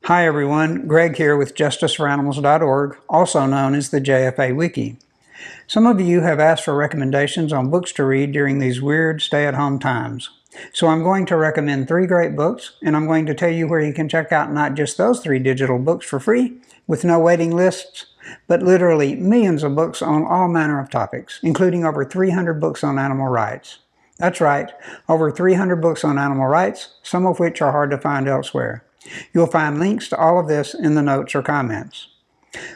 Hi everyone, Greg here with justiceforanimals.org, also known as the JFA Wiki. Some of you have asked for recommendations on books to read during these weird stay-at-home times. So I'm going to recommend 3 great books, and I'm going to tell you where you can check out not just those 3 digital books for free, with no waiting lists, but literally millions of books on all manner of topics, including over 300 books on animal rights. That's right, over 300 books on animal rights, some of which are hard to find elsewhere. You'll find links to all of this in the notes or comments.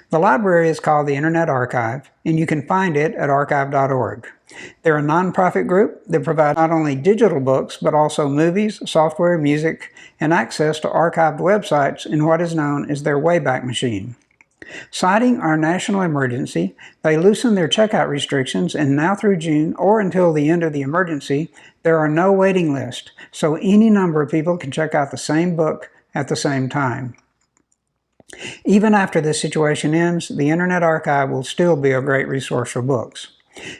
The library is called the Internet Archive, and you can find it at archive.org. They're a nonprofit group that provides not only digital books, but also movies, software, music, and access to archived websites in what is known as their Wayback Machine. Citing our national emergency, they loosened their checkout restrictions, and now through June or until the end of the emergency, there are no waiting lists, so any number of people can check out the same book at the same time. Even after this situation ends, the Internet Archive will still be a great resource for books.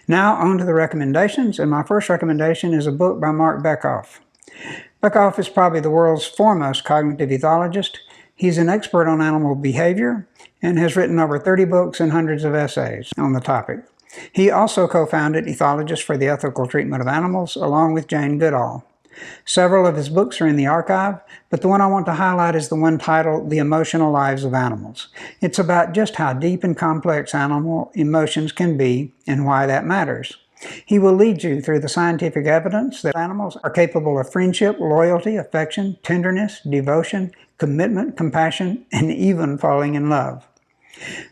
Now on to the recommendations, and my first recommendation is a book by Marc Bekoff. Bekoff is probably the world's foremost cognitive ethologist. He's an expert on animal behavior and has written over 30 books and hundreds of essays on the topic. He also co-founded Ethologists for the Ethical Treatment of Animals along with Jane Goodall. Several of his books are in the archive, but the one I want to highlight is the one titled The Emotional Lives of Animals. It's about just how deep and complex animal emotions can be and why that matters. He will lead you through the scientific evidence that animals are capable of friendship, loyalty, affection, tenderness, devotion, commitment, compassion, and even falling in love.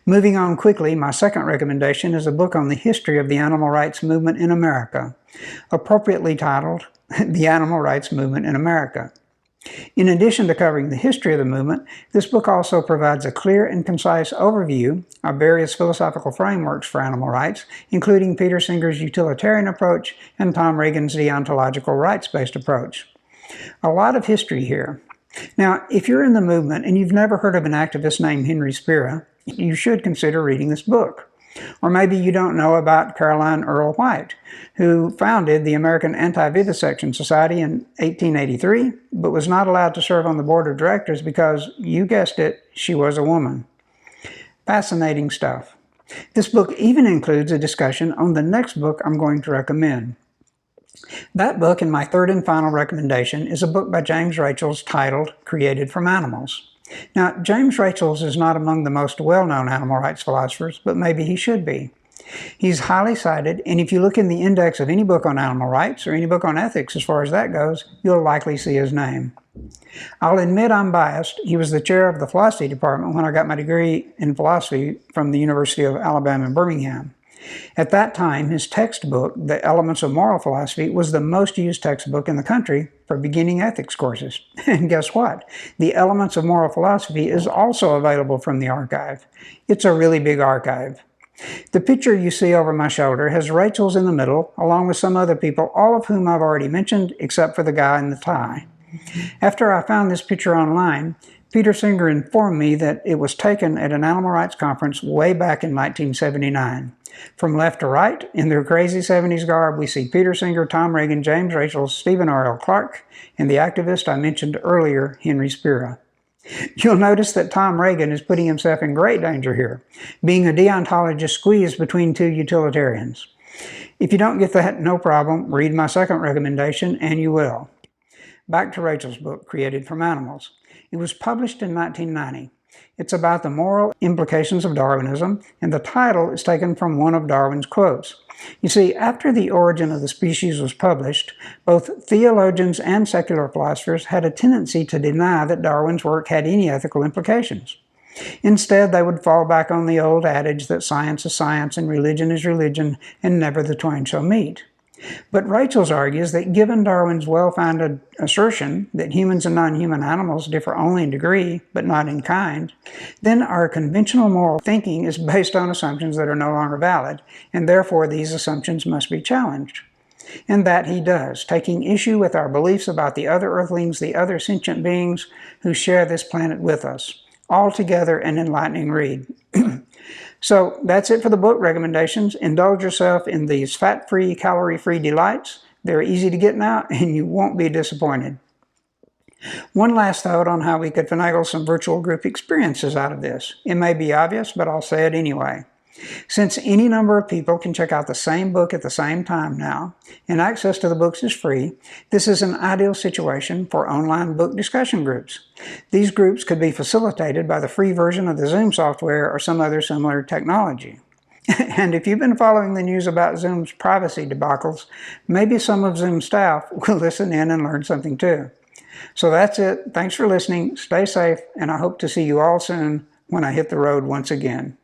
Moving on quickly, my second recommendation is a book on the history of the animal rights movement in America, appropriately titled The Animal Rights Movement in America. In addition to covering the history of the movement, this book also provides a clear and concise overview of various philosophical frameworks for animal rights, including Peter Singer's utilitarian approach and Tom Regan's deontological rights-based approach. A lot of history here. Now, if you're in the movement and you've never heard of an activist named Henry Spira, you should consider reading this book. Or maybe you don't know about Caroline Earle White, who founded the American Anti-Vivisection Society in 1883, but was not allowed to serve on the board of directors because, you guessed it, she was a woman. Fascinating stuff. This book even includes a discussion on the next book I'm going to recommend. That book, and my third and final recommendation, is a book by James Rachaels titled Created from Animals. Now, James Rachaels is not among the most well-known animal rights philosophers, but maybe he should be. He's highly cited, and if you look in the index of any book on animal rights or any book on ethics as far as that goes, you'll likely see his name. I'll admit I'm biased. He was the chair of the philosophy department when I got my degree in philosophy from the University of Alabama in Birmingham. At that time, his textbook, The Elements of Moral Philosophy, was the most used textbook in the country for beginning ethics courses. And guess what? The Elements of Moral Philosophy is also available from the archive. It's a really big archive. The picture you see over my shoulder has Rachaels in the middle, along with some other people, all of whom I've already mentioned, except for the guy in the tie. After I found this picture online, Peter Singer informed me that it was taken at an animal rights conference way back in 1979. From left to right, in their crazy 70s garb, we see Peter Singer, Tom Regan, James Rachaels, Stephen R.L. Clark, and the activist I mentioned earlier, Henry Spira. You'll notice that Tom Regan is putting himself in great danger here, being a deontologist squeezed between 2 utilitarians. If you don't get that, no problem, read my second recommendation, and you will. Back to Rachaels' book, Created from Animals. It was published in 1990. It's about the moral implications of Darwinism, and the title is taken from one of Darwin's quotes. You see, after The Origin of the Species was published, both theologians and secular philosophers had a tendency to deny that Darwin's work had any ethical implications. Instead, they would fall back on the old adage that science is science and religion is religion, and never the twain shall meet. But Rachaels argues that given Darwin's well-founded assertion that humans and non-human animals differ only in degree, but not in kind, then our conventional moral thinking is based on assumptions that are no longer valid, and therefore these assumptions must be challenged. And that he does, taking issue with our beliefs about the other earthlings, the other sentient beings who share this planet with us. Altogether an enlightening read. So that's it for the book recommendations. Indulge yourself in these fat-free, calorie-free delights. They're easy to get now, and you won't be disappointed. One last thought on how we could finagle some virtual group experiences out of this. It may be obvious, but I'll say it anyway. Since any number of people can check out the same book at the same time now, and access to the books is free, this is an ideal situation for online book discussion groups. These groups could be facilitated by the free version of the Zoom software or some other similar technology. And if you've been following the news about Zoom's privacy debacles, maybe some of Zoom's staff will listen in and learn something too. So that's it. Thanks for listening. Stay safe, and I hope to see you all soon when I hit the road once again.